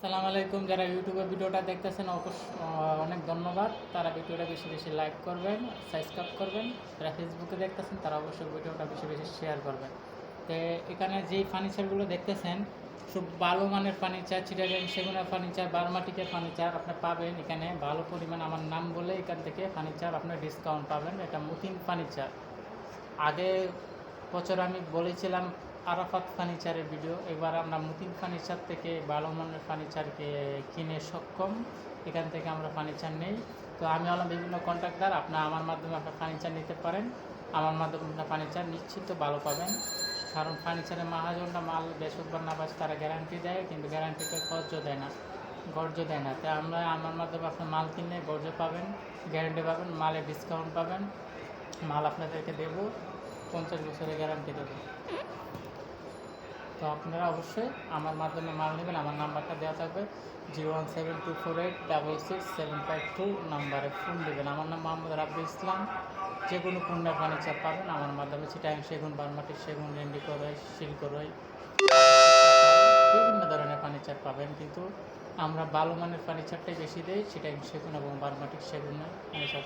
সালাম আলাইকুম। যারা ইউটিউবে ভিডিওটা দেখতেছেন অনেক ধন্যবাদ। তারা ভিডিওটা বেশি বেশি লাইক করবেন, সাবস্ক্রাইব করবেন। যারা ফেসবুকে দেখতেছেন তারা অবশ্যই ভিডিওটা বেশি বেশি শেয়ার করবেন। তো এখানে যেই ফার্নিচারগুলো দেখতেছেন সব ভালো মানের ফার্নিচার, চিটাগাং সেগুনের ফার্নিচার, বার্মাটিকের ফার্নিচার আপনি পাবেন এখানে ভালো পরিমাণ। আমার নাম বলে এখান থেকে ফার্নিচার আপনার ডিসকাউন্ট পাবেন। এটা মতিন ফার্নিচার। আগে বছর আমি বলেছিলাম আরাফাত ফার্নিচারের ভিডিও। এবার আমরা মতিন ফার্নিচার থেকে ভালো মানের ফার্নিচারকে কিনে সক্ষম। এখান থেকে আমরা ফার্নিচার নেই। তো আমি হলাম বিভিন্ন কন্ট্রাক্টর। আপনার আমার মাধ্যমে আপনার ফার্নিচার নিতে পারেন। আমার মাধ্যমে আপনার ফার্নিচার নিশ্চিত ভালো পাবেন। কারণ ফার্নিচারের মাহাজনটা মাল বেসুক বা না বাস তারা গ্যারান্টি দেয়, কিন্তু গ্যারান্টিতে গর্জ দেয় না। তাই আমরা আমার মাধ্যমে আপনার মাল কিনে গর্জ পাবেন, গ্যারান্টি পাবেন, মালে ডিসকাউন্ট পাবেন। মাল আপনাদেরকে দেবো, 50 বছরের গ্যারান্টি দেবো। তো আপনারা অবশ্যই আমার মাধ্যমে মাল নেবেন। আমার নাম্বারটা দেওয়া থাকবে 01724866752 নাম্বারে ফোন দেবেন। আমার নাম মোহাম্মদ রাব্বি ইসলাম। যে কোনো পণ্যের ফার্নিচার পাবেন আমার মাধ্যমে। চিটাগাং সেগুন, বার্মাটিক সেগুন, রেন্ডি করই, শিল করই, বিভিন্ন ধরনের ফার্নিচার পাবেন। কিন্তু আমরা ভালো মানের ফার্নিচারটাই বেশি দিই, চিটাগাং সেগুন এবং বার্মাটিক সেগুনের ফার্নিচার।